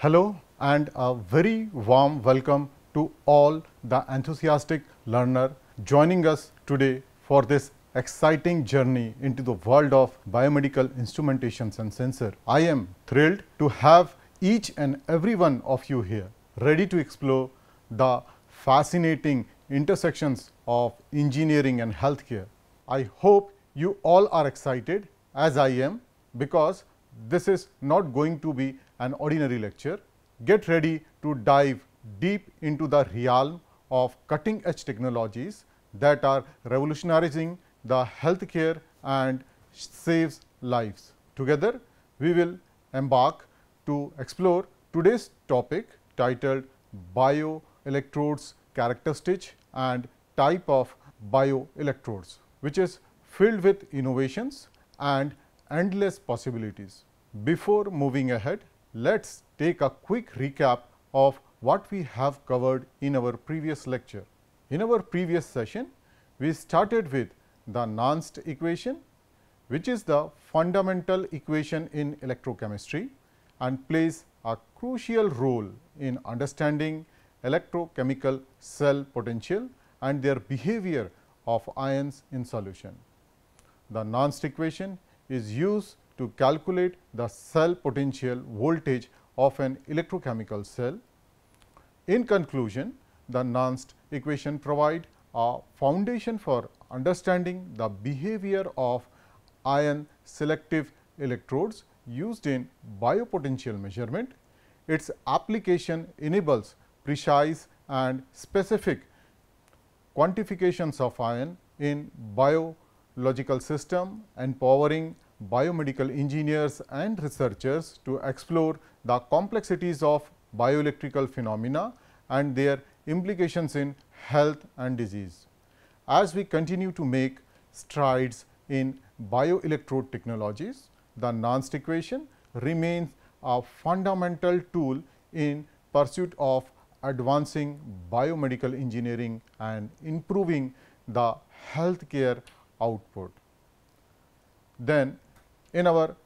Hello and a very warm welcome to all the enthusiastic learner joining us today for this exciting journey into the world of biomedical instrumentations and sensor. I am thrilled to have each and every one of you here ready to explore the fascinating intersections of engineering and healthcare. I hope you all are excited as I am, because this is not going to be an ordinary lecture. Get ready to dive deep into the realm of cutting edge technologies that are revolutionizing the healthcare and saves lives. Together, we will embark to explore today's topic titled Bioelectrodes Characteristics and Type of Bioelectrodes, which is filled with innovations and endless possibilities. Before moving ahead, let's take a quick recap of what we have covered in our previous lecture. In our previous session, we started with the Nernst equation, which is the fundamental equation in electrochemistry and plays a crucial role in understanding electrochemical cell potential and their behavior of ions in solution. The Nernst equation is used to calculate the cell potential voltage of an electrochemical cell. In conclusion, the Nernst equation provides a foundation for understanding the behavior of ion selective electrodes used in biopotential measurement. Its application enables precise and specific quantifications of ion in biological system, empowering biomedical engineers and researchers to explore the complexities of bioelectrical phenomena and their implications in health and disease. As we continue to make strides in bioelectrode technologies, the Nernst equation remains a fundamental tool in pursuit of advancing biomedical engineering and improving the healthcare output. Then, in our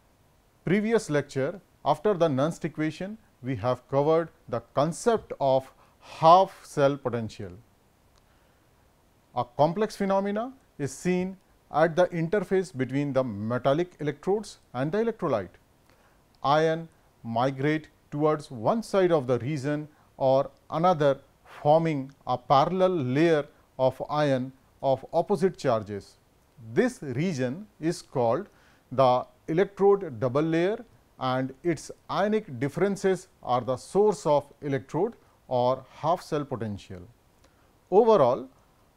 previous lecture, after the Nernst equation, we have covered the concept of half cell potential. A complex phenomena is seen at the interface between the metallic electrodes and the electrolyte. Ion migrate towards one side of the region or another, forming a parallel layer of ion of opposite charges. This region is called the electrode double layer, and its ionic differences are the source of electrode or half cell potential. Overall,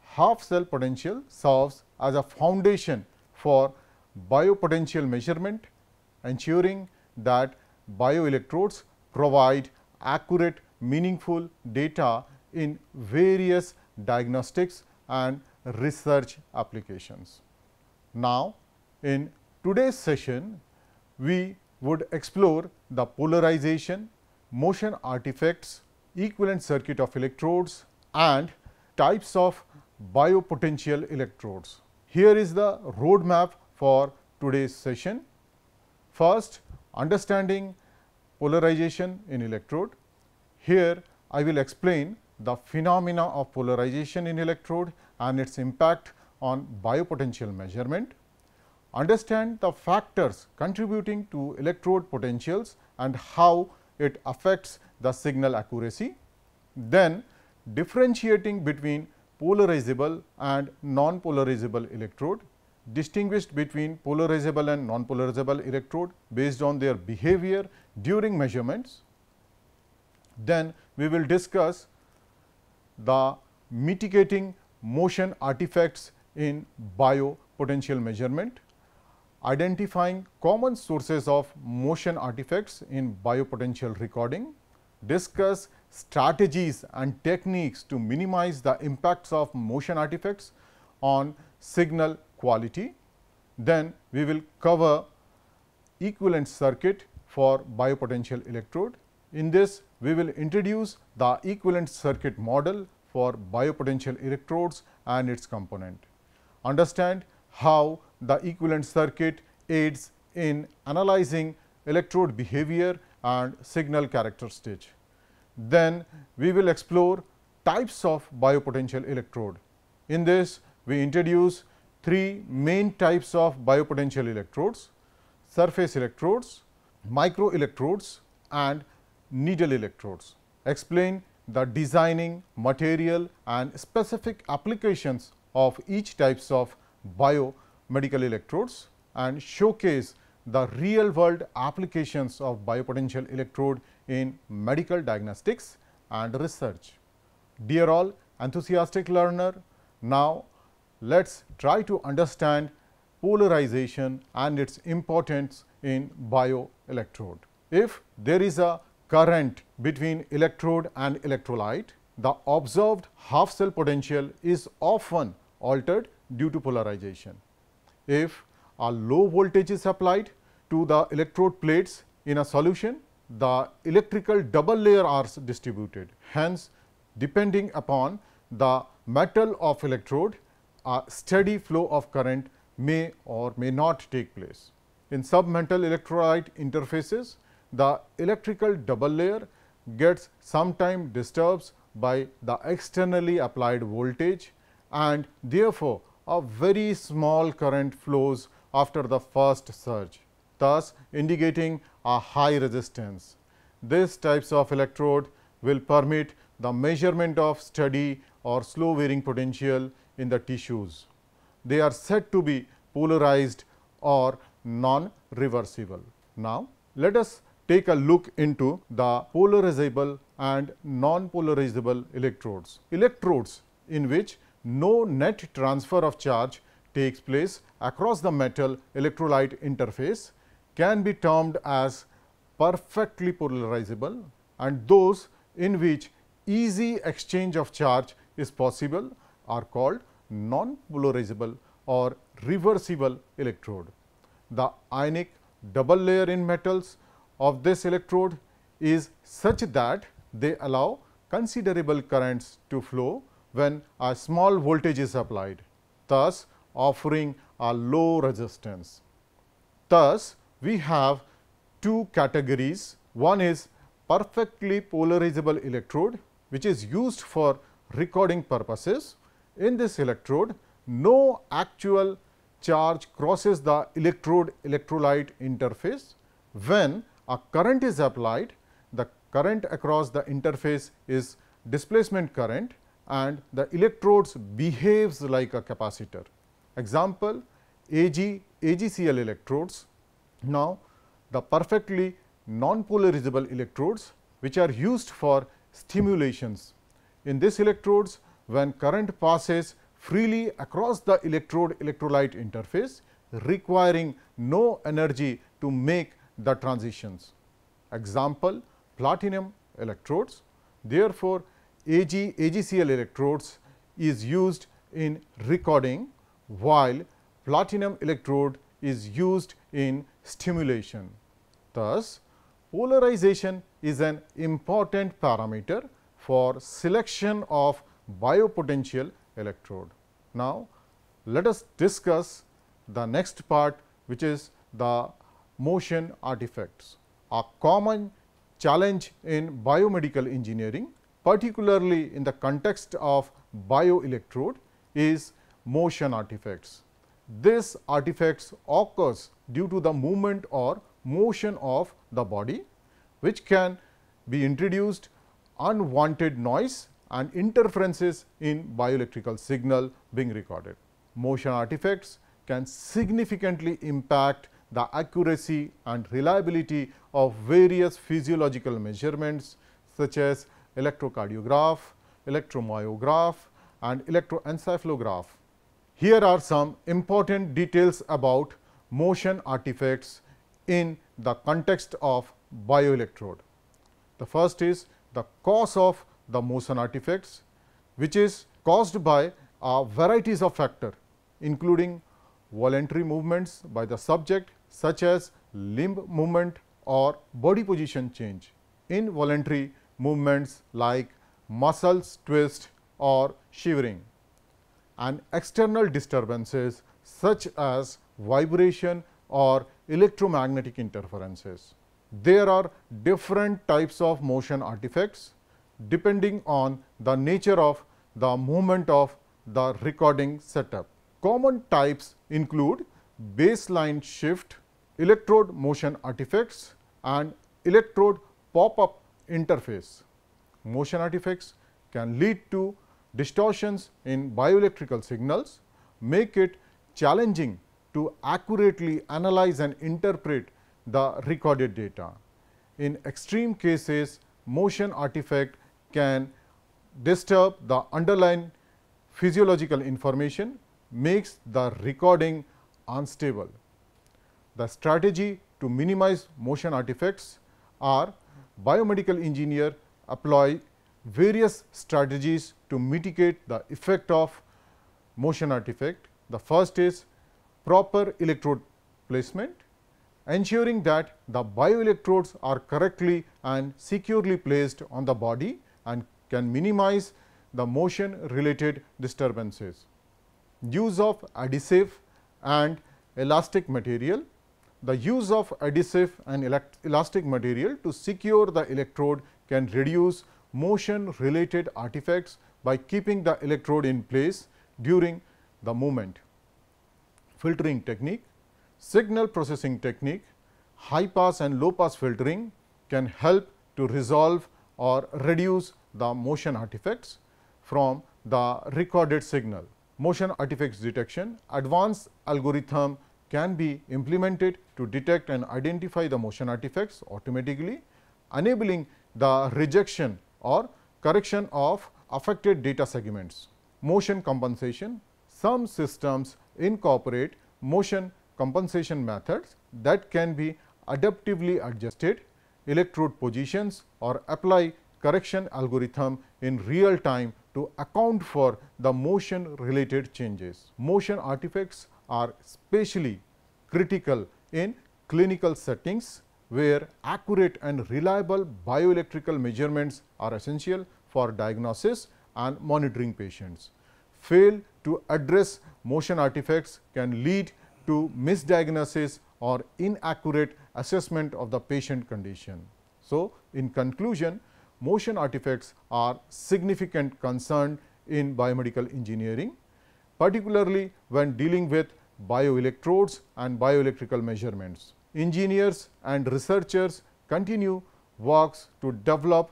half cell potential serves as a foundation for biopotential measurement, ensuring that bioelectrodes provide accurate, meaningful data in various diagnostics and research applications. Now, in today's session, we would explore the polarization, motion artifacts, equivalent circuit of electrodes and types of biopotential electrodes. Here is the roadmap for today's session. First, understanding polarization in electrode. Here, I will explain the phenomena of polarization in electrode and its impact on biopotential measurement. Understand the factors contributing to electrode potentials and how it affects the signal accuracy. Then, differentiating between polarizable and non-polarizable electrode, distinguished between polarizable and non-polarizable electrode based on their behavior during measurements. Then, we will discuss the mitigating motion artifacts in biopotential measurement, identifying common sources of motion artifacts in biopotential recording, discuss strategies and techniques to minimize the impacts of motion artifacts on signal quality. Then, we will cover equivalent circuit for biopotential electrode. In this, we will introduce the equivalent circuit model for biopotential electrodes and its component. Understand how the equivalent circuit aids in analyzing electrode behavior and signal characteristic. Then we will explore types of biopotential electrode. In this, we introduce three main types of biopotential electrodes: surface electrodes, microelectrodes and needle electrodes. Explain the designing, material and specific applications of each types of biomedical electrodes and showcase the real world applications of biopotential electrode in medical diagnostics and research. Dear all enthusiastic learner, now let us try to understand polarization and its importance in bioelectrode. If there is a current between electrode and electrolyte, the observed half cell potential is often altered due to polarization. If a low voltage is applied to the electrode plates in a solution, the electrical double layer are distributed. Hence, depending upon the metal of electrode, a steady flow of current may or may not take place. In submetal electrolyte interfaces, the electrical double layer gets sometimes disturbed by the externally applied voltage, and therefore, a very small current flows after the first surge, thus indicating a high resistance. These types of electrode will permit the measurement of steady or slow varying potential in the tissues. They are said to be polarized or non-reversible. Now, let us take a look into the polarizable and non-polarizable electrodes. Electrodes in which no net transfer of charge takes place across the metal electrolyte interface can be termed as perfectly polarizable, and those in which easy exchange of charge is possible are called non-polarizable or reversible electrode. The ionic double layer in metals of this electrode is such that they allow considerable currents to flow when a small voltage is applied, thus offering a low resistance. Thus, we have two categories. One is perfectly polarizable electrode, which is used for recording purposes. In this electrode, no actual charge crosses the electrode electrolyte interface. When a current is applied, the current across the interface is displacement current and the electrodes behaves like a capacitor. Example, AgCl electrodes. Now, the perfectly non-polarizable electrodes which are used for stimulations. In these electrodes, when current passes freely across the electrode electrolyte interface, requiring no energy to make the transitions. Example, platinum electrodes. Therefore, AgCl electrodes is used in recording, while platinum electrode is used in stimulation. Thus, polarization is an important parameter for selection of biopotential electrode. Now, let us discuss the next part, which is the motion artifacts. A common challenge in biomedical engineering, particularly in the context of bioelectrode, is motion artifacts. These artifacts occurs due to the movement or motion of the body, which can be introduced unwanted noise and interferences in bioelectrical signal being recorded. Motion artifacts can significantly impact the accuracy and reliability of various physiological measurements such as electrocardiograph, electromyograph and electroencephalograph. Here are some important details about motion artifacts in the context of bioelectrode. The first is the cause of the motion artifacts, which is caused by varieties of factors, including voluntary movements by the subject such as limb movement or body position change. Involuntary movements like muscles twist or shivering, and external disturbances such as vibration or electromagnetic interferences. There are different types of motion artifacts depending on the nature of the movement of the recording setup. Common types include baseline shift, electrode motion artifacts and electrode pop-up interface. Motion artifacts can lead to distortions in bioelectrical signals, make it challenging to accurately analyze and interpret the recorded data. In extreme cases, motion artifact can disturb the underlying physiological information, makes the recording unstable. The strategy to minimize motion artifacts are biomedical engineer apply various strategies to mitigate the effect of motion artifact. The first is proper electrode placement, ensuring that the bioelectrodes are correctly and securely placed on the body and can minimize the motion related disturbances. Use of adhesive and elastic material. The use of adhesive and elastic material to secure the electrode can reduce motion related artifacts by keeping the electrode in place during the movement. Filtering technique, signal processing technique, high pass and low pass filtering can help to resolve or reduce the motion artifacts from the recorded signal. Motion artifacts detection, advanced algorithm can be implemented to detect and identify the motion artifacts automatically, enabling the rejection or correction of affected data segments. Motion compensation, some systems incorporate motion compensation methods that can be adaptively adjusted electrode positions or apply correction algorithm in real time to account for the motion related changes. Motion artifacts are especially critical in clinical settings where accurate and reliable bioelectrical measurements are essential for diagnosis and monitoring patients. Fail to address motion artifacts can lead to misdiagnosis or inaccurate assessment of the patient condition. So, in conclusion, motion artifacts are significant concern in biomedical engineering, particularly when dealing with bioelectrodes and bioelectrical measurements. Engineers and researchers continue works to develop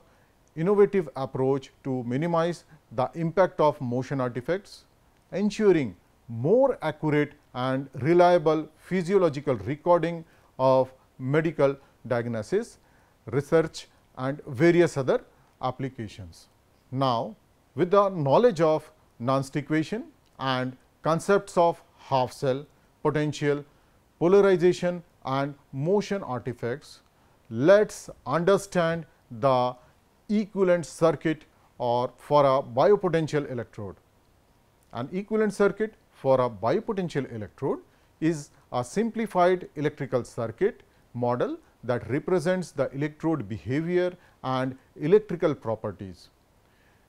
innovative approach to minimize the impact of motion artifacts, ensuring more accurate and reliable physiological recording of medical diagnosis, research and various other applications. Now, with the knowledge of Nernst equation and concepts of half cell, potential, polarization and motion artifacts, let us understand the equivalent circuit or for a biopotential electrode. An equivalent circuit for a biopotential electrode is a simplified electrical circuit model that represents the electrode behavior and electrical properties.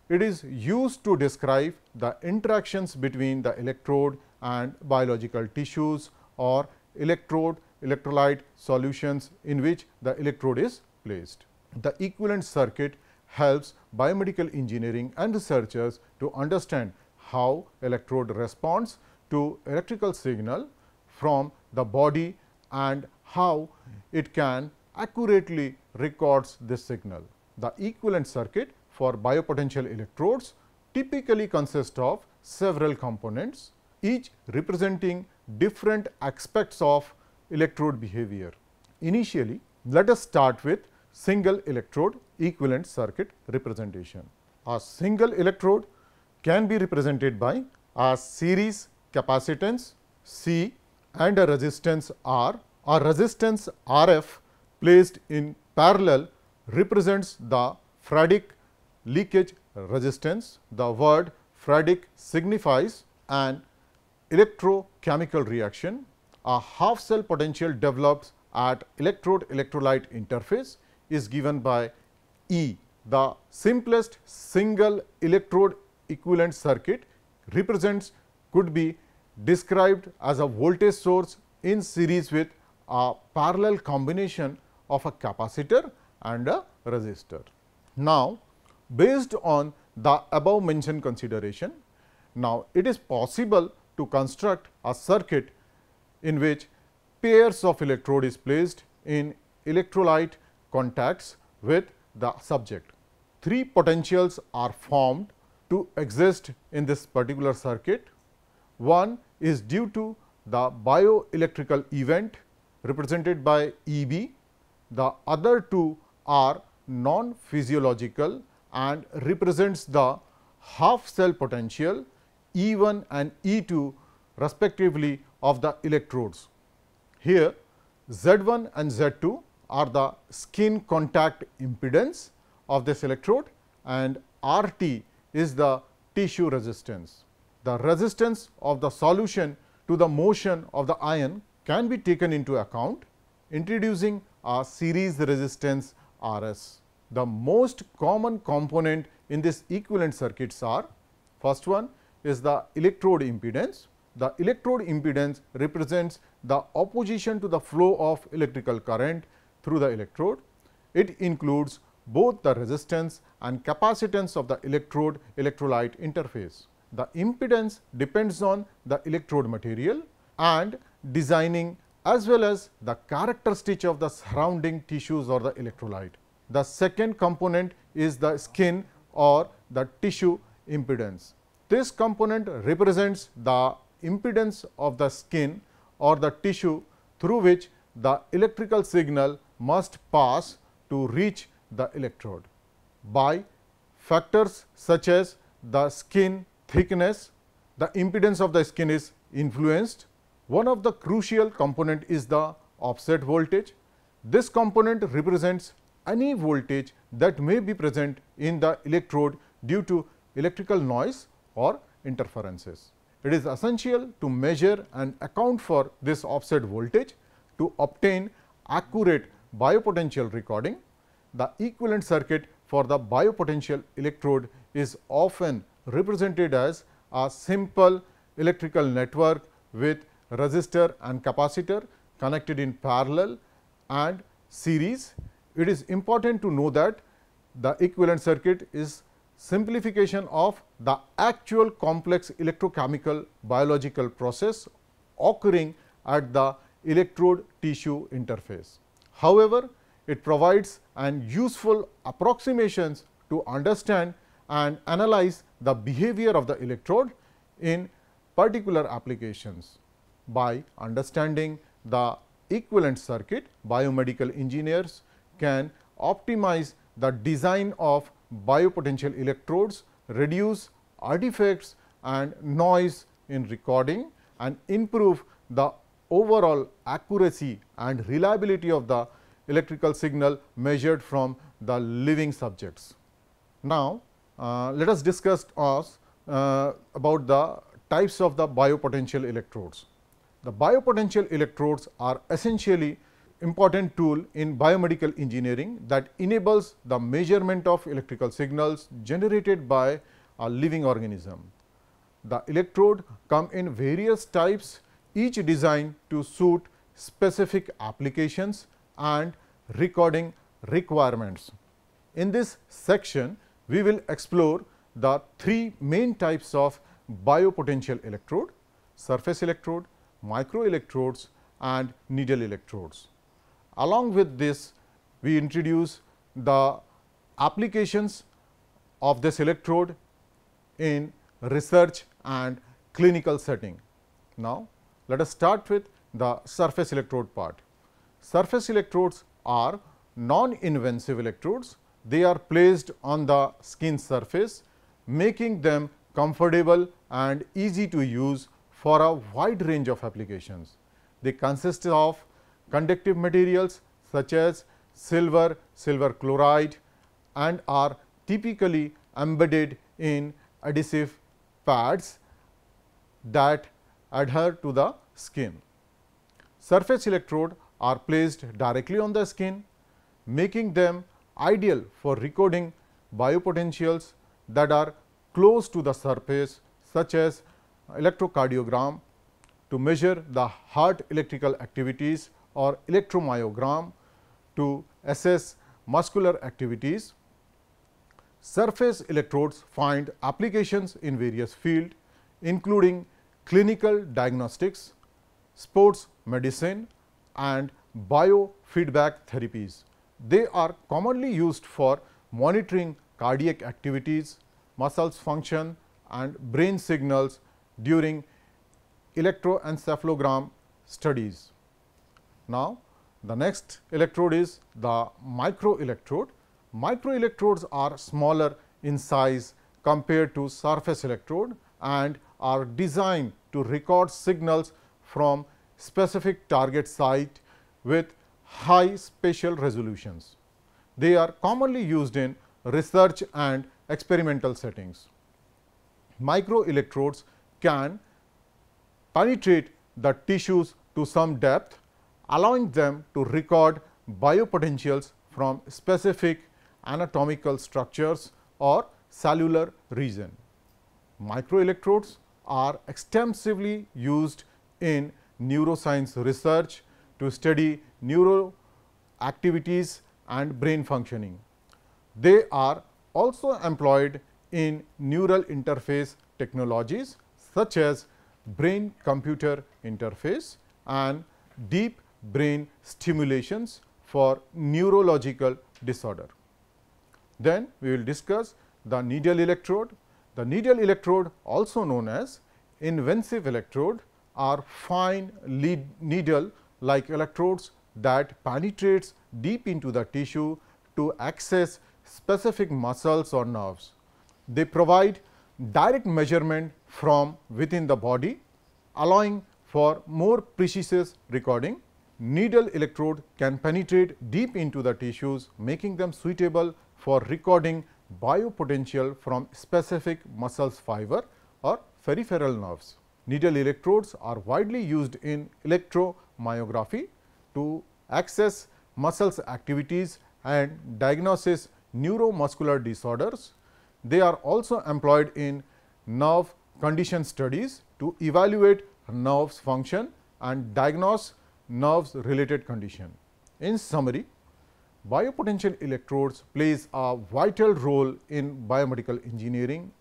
It is used to describe the interactions between the electrode and biological tissues or electrode electrolyte solutions in which the electrode is placed. The equivalent circuit helps biomedical engineering and researchers to understand how electrode responds to electrical signal from the body and how it can accurately records this signal. The equivalent circuit for biopotential electrodes typically consists of several components, each representing different aspects of electrode behavior. Initially, let us start with single electrode equivalent circuit representation. A single electrode can be represented by a series capacitance C and a resistance R. A resistance RF placed in parallel represents the Faradic leakage resistance. The word Faradic signifies an electrochemical reaction. A half cell potential develops at electrode electrolyte interface is given by E. The simplest single electrode equivalent circuit represents could be described as a voltage source in series with a parallel combination of a capacitor and a resistor. Now, based on the above mentioned consideration, now it is possible to construct a circuit in which pairs of electrode is placed in electrolyte contacts with the subject. Three potentials are formed to exist in this particular circuit. One is due to the bioelectrical event represented by E B. The other two are non-physiological and represents the half cell potential E 1 and E 2 respectively of the electrodes. Here Z 1 and Z 2 are the skin contact impedance of this electrode and R T is the tissue resistance. The resistance of the solution to the motion of the ion can be taken into account introducing a series resistance R S. The most common component in this equivalent circuits are: first one is the electrode impedance. The electrode impedance represents the opposition to the flow of electrical current through the electrode. It includes both the resistance and capacitance of the electrode electrolyte interface. The impedance depends on the electrode material and designing as well as the characteristic of the surrounding tissues or the electrolyte. The second component is the skin or the tissue impedance. This component represents the impedance of the skin or the tissue through which the electrical signal must pass to reach the electrode. By factors such as the skin thickness, the impedance of the skin is influenced. One of the crucial component is the offset voltage. This component represents any voltage that may be present in the electrode due to electrical noise or interferences. It is essential to measure and account for this offset voltage to obtain accurate biopotential recording. The equivalent circuit for the biopotential electrode is often represented as a simple electrical network with resistor and capacitor connected in parallel and series. It is important to know that the equivalent circuit is simplification of the actual complex electrochemical biological process occurring at the electrode tissue interface. However, it provides an useful approximations to understand and analyze the behavior of the electrode in particular applications. By understanding the equivalent circuit, biomedical engineers can optimize the design of biopotential electrodes, reduce artifacts and noise in recording and improve the overall accuracy and reliability of the electrical signal measured from the living subjects. Now, let us discuss about the types of the biopotential electrodes. The biopotential electrodes are essentially important tool in biomedical engineering that enables the measurement of electrical signals generated by a living organism. The electrode come in various types, each designed to suit specific applications and recording requirements. In this section, we will explore the three main types of biopotential electrode: surface electrode, microelectrodes and needle electrodes. Along with this, we introduce the applications of this electrode in research and clinical setting. Now, let us start with the surface electrode part. Surface electrodes are non-invasive electrodes. They are placed on the skin surface, making them comfortable and easy to use for a wide range of applications. They consist of conductive materials such as silver, silver chloride and are typically embedded in adhesive pads that adhere to the skin. Surface electrodes are placed directly on the skin, making them ideal for recording biopotentials that are close to the surface, such as electrocardiogram to measure the heart electrical activities or electromyogram to assess muscular activities. Surface electrodes find applications in various fields, including clinical diagnostics, sports medicine and biofeedback therapies. They are commonly used for monitoring cardiac activities, muscles function and brain signals during electroencephalogram studies. Now, the next electrode is the microelectrode. Microelectrodes are smaller in size compared to surface electrode and are designed to record signals from specific target site with high spatial resolutions. They are commonly used in research and experimental settings. Microelectrodes can penetrate the tissues to some depth, allowing them to record biopotentials from specific anatomical structures or cellular region. Microelectrodes are extensively used in neuroscience research to study neural activities and brain functioning. They are also employed in neural interface technologies such as brain computer interface and deep brain stimulations for neurological disorder. Then we will discuss the needle electrode. The needle electrode, also known as invasive electrode, are fine needle like electrodes that penetrates deep into the tissue to access specific muscles or nerves. They provide direct measurement from within the body, allowing for more precise recording. Needle electrode can penetrate deep into the tissues, making them suitable for recording biopotential from specific muscles fiber or peripheral nerves. Needle electrodes are widely used in electromyography to access muscles activities and diagnosis neuromuscular disorders. They are also employed in nerve condition studies to evaluate nerves function and diagnose nerves related condition. In summary, biopotential electrodes plays a vital role in biomedical engineering,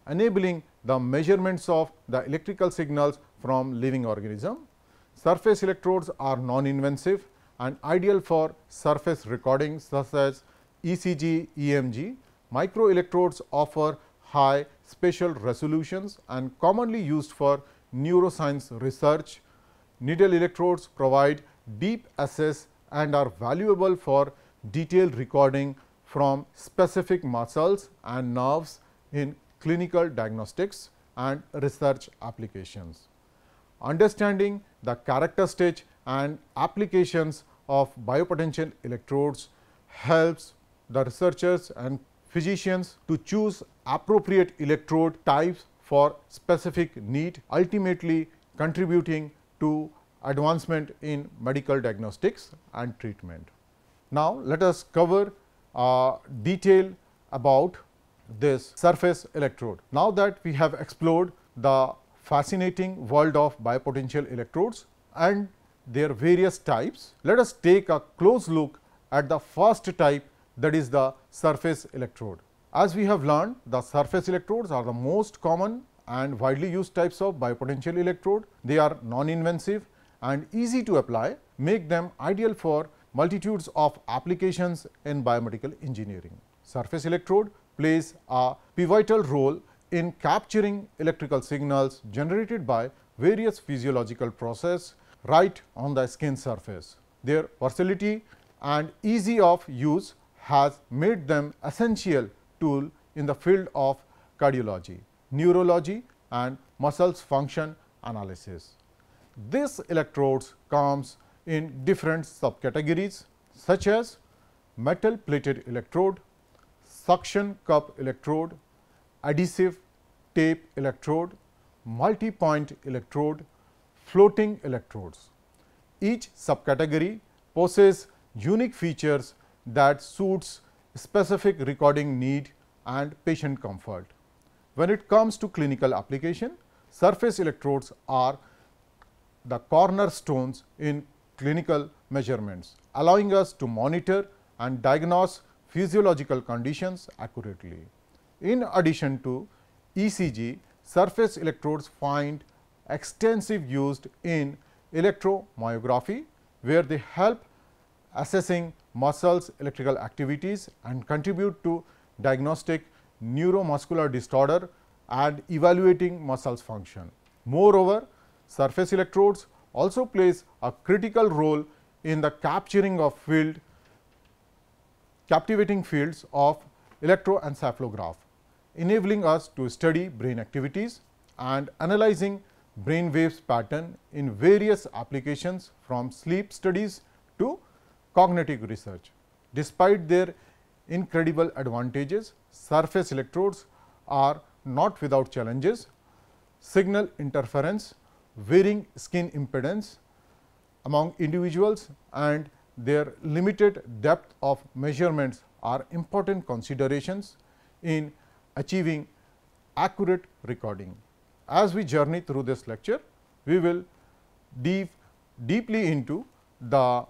enabling the measurements of the electrical signals from living organism. Surface electrodes are non-invasive and ideal for surface recording such as ECG, EMG. Microelectrodes offer high spatial resolutions and commonly used for neuroscience research. Needle electrodes provide deep access and are valuable for detailed recording from specific muscles and nerves in clinical diagnostics and research applications. Understanding the characteristics and applications of biopotential electrodes helps the researchers and physicians to choose appropriate electrode types for specific need, ultimately contributing to advancement in medical diagnostics and treatment. Now, let us cover detail about this surface electrode. Now that we have explored the fascinating world of biopotential electrodes and their various types, let us take a close look at the first type, that is the surface electrode. As we have learned, the surface electrodes are the most common and widely used types of biopotential electrode. They are non-invasive and easy to apply, make them ideal for multitudes of applications in biomedical engineering. Surface electrode plays a pivotal role in capturing electrical signals generated by various physiological processes right on the skin surface. Their versatility and easy of use has made them essential tool in the field of cardiology, neurology and muscles function analysis. These electrodes comes in different subcategories such as metal plated electrode, suction cup electrode, adhesive tape electrode, multi-point electrode, floating electrodes. Each subcategory possesses unique features that suits specific recording need and patient comfort. When it comes to clinical application, surface electrodes are the cornerstones in clinical measurements, allowing us to monitor and diagnose physiological conditions accurately. In addition to ECG, surface electrodes find extensive use in electromyography, where they help assessing muscles electrical activities and contribute to diagnostic neuromuscular disorder and evaluating muscles function. Moreover, surface electrodes also plays a critical role in the capturing of captivating fields of electroencephalograph, enabling us to study brain activities and analyzing brain waves pattern in various applications from sleep studies to cognitive research. Despite their incredible advantages, surface electrodes are not without challenges. Signal interference, varying skin impedance among individuals and their limited depth of measurements are important considerations in achieving accurate recording. As we journey through this lecture, we will deeply into the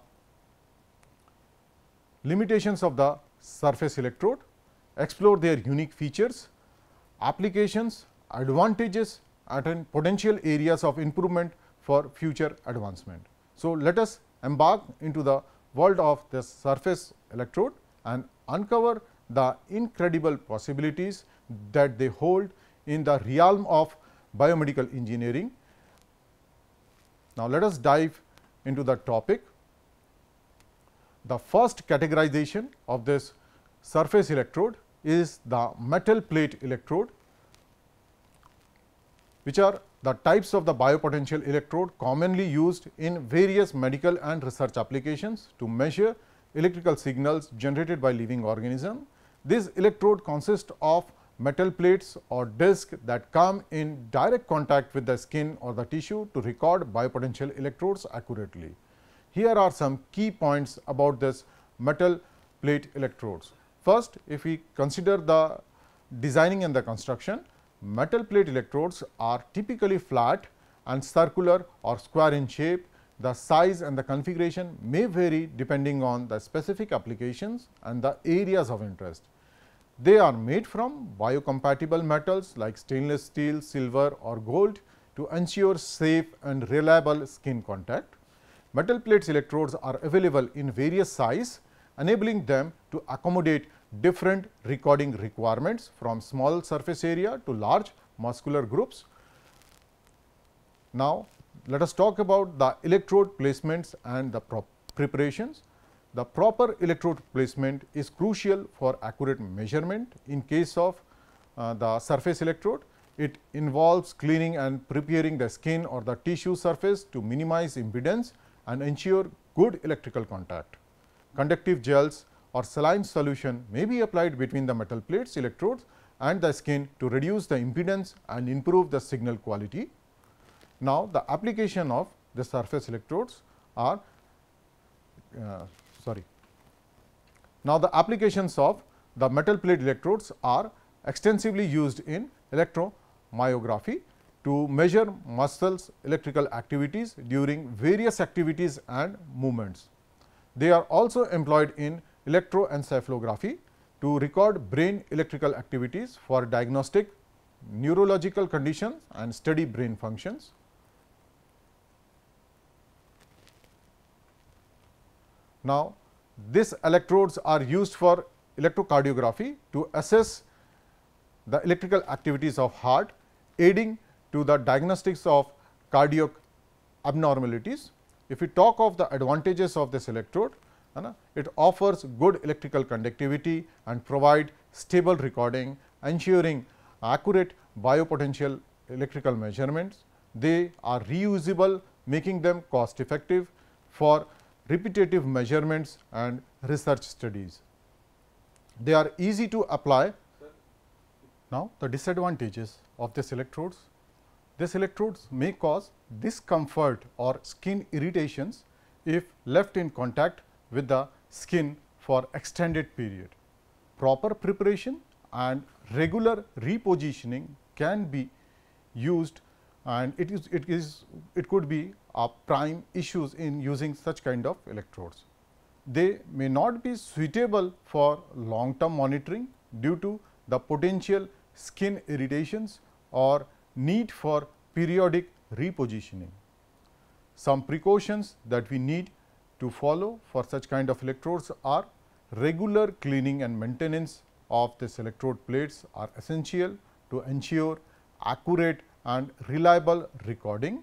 limitations of the surface electrode, explore their unique features, applications, advantages and potential areas of improvement for future advancement. So, let us embark into the world of this surface electrode and uncover the incredible possibilities that they hold in the realm of biomedical engineering. Now, let us dive into the topic. The first categorization of this surface electrode is the metal plate electrode, which are the types of the biopotential electrode commonly used in various medical and research applications to measure electrical signals generated by living organism. This electrode consists of metal plates or discs that come in direct contact with the skin or the tissue to record biopotential electrodes accurately. Here are some key points about this metal plate electrodes. First, if we consider the designing and the construction, metal plate electrodes are typically flat and circular or square in shape. The size and the configuration may vary depending on the specific applications and the areas of interest. They are made from biocompatible metals like stainless steel, silver or gold to ensure safe and reliable skin contact. Metal plates electrodes are available in various sizes, enabling them to accommodate different recording requirements from small surface area to large muscular groups. Now, let us talk about the electrode placements and the preparations. The proper electrode placement is crucial for accurate measurement. In case of the surface electrode, it involves cleaning and preparing the skin or the tissue surface to minimize impedance and ensure good electrical contact. Conductive gels or saline solution may be applied between the metal plates electrodes and the skin to reduce the impedance and improve the signal quality. Now, the application of the surface electrodes are Now, the applications of the metal plate electrodes are extensively used in electromyography to measure muscles electrical activities during various activities and movements. They are also employed in electroencephalography to record brain electrical activities for diagnostic neurological conditions and study brain functions. Now, these electrodes are used for electrocardiography to assess the electrical activities of heart, aiding to the diagnostics of cardiac abnormalities. If we talk of the advantages of this electrode, it offers good electrical conductivity and provide stable recording, ensuring accurate biopotential electrical measurements. They are reusable, making them cost effective for repetitive measurements and research studies. They are easy to apply. Now, the disadvantages of these electrodes. These electrodes may cause discomfort or skin irritations if left in contact with the skin for extended period. Proper preparation and regular repositioning can be used and it could be a prime issues in using such kind of electrodes. They may not be suitable for long term monitoring due to the potential skin irritations or need for periodic repositioning. Some precautions that we need to follow for such kind of electrodes are regular cleaning and maintenance of this electrode plates are essential to ensure accurate and reliable recording.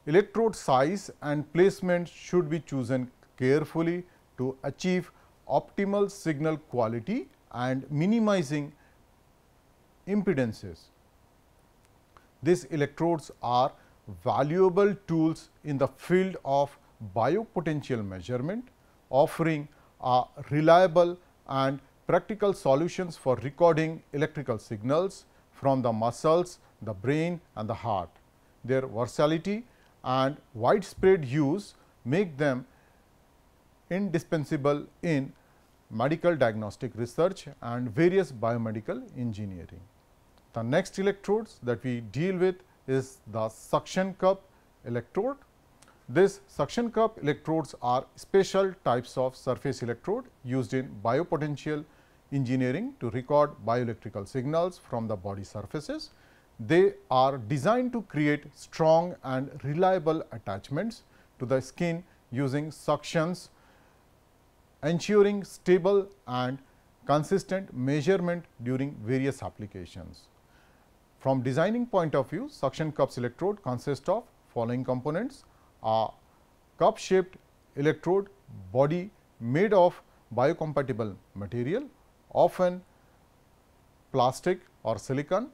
Electrode size and placement should be chosen carefully to achieve optimal signal quality and minimizing impedances. These electrodes are valuable tools in the field of biopotential measurement, offering a reliable and practical solutions for recording electrical signals from the muscles, the brain and the heart. Their versatility and widespread use make them indispensable in medical diagnostic research and various biomedical engineering. The next electrodes that we deal with is the suction cup electrode. This suction cup electrodes are special types of surface electrode used in biopotential engineering to record bioelectrical signals from the body surfaces. They are designed to create strong and reliable attachments to the skin using suctions, ensuring stable and consistent measurement during various applications. From designing point of view, suction cups electrode consist of following components: a cup shaped electrode body made of biocompatible material, often plastic or silicon,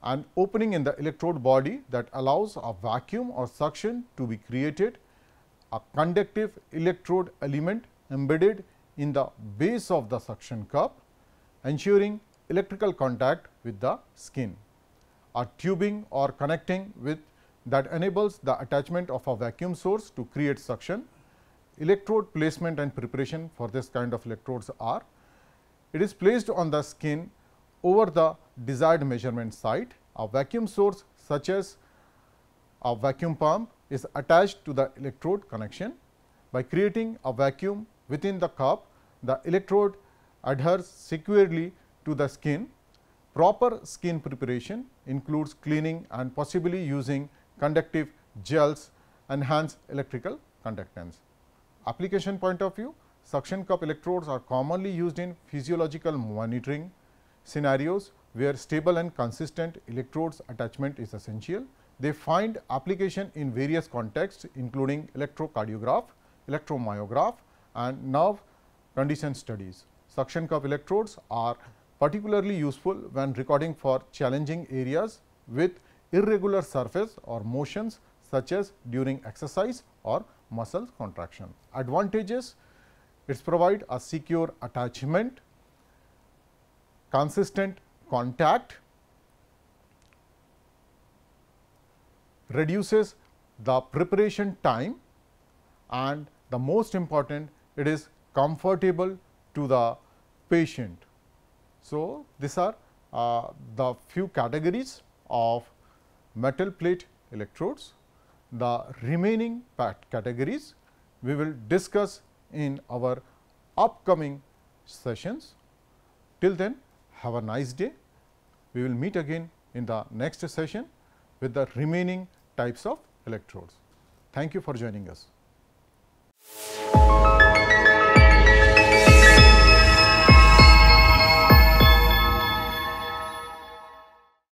an opening in the electrode body that allows a vacuum or suction to be created, a conductive electrode element embedded in the base of the suction cup, ensuring electrical contact with the skin, a tubing or connecting with that enables the attachment of a vacuum source to create suction. Electrode placement and preparation for this kind of electrodes are: it is placed on the skin over the desired measurement site. A vacuum source such as a vacuum pump is attached to the electrode connection. By creating a vacuum within the cup, the electrode adheres securely to the skin. Proper skin preparation includes cleaning and possibly using conductive gels enhance electrical conductance. Application point of view, suction cup electrodes are commonly used in physiological monitoring scenarios where stable and consistent electrodes attachment is essential. They find application in various contexts including electrocardiograph, electromyograph and nerve condition studies. Suction cup electrodes are particularly useful when recording for challenging areas with irregular surface or motions such as during exercise or muscle contraction. Advantages: it provides a secure attachment, consistent contact, reduces the preparation time, and the most important, it is comfortable to the patient. So, these are the few categories of metal plate electrodes. The remaining categories we will discuss in our upcoming sessions. Till then, have a nice day. We will meet again in the next session with the remaining types of electrodes. Thank you for joining us.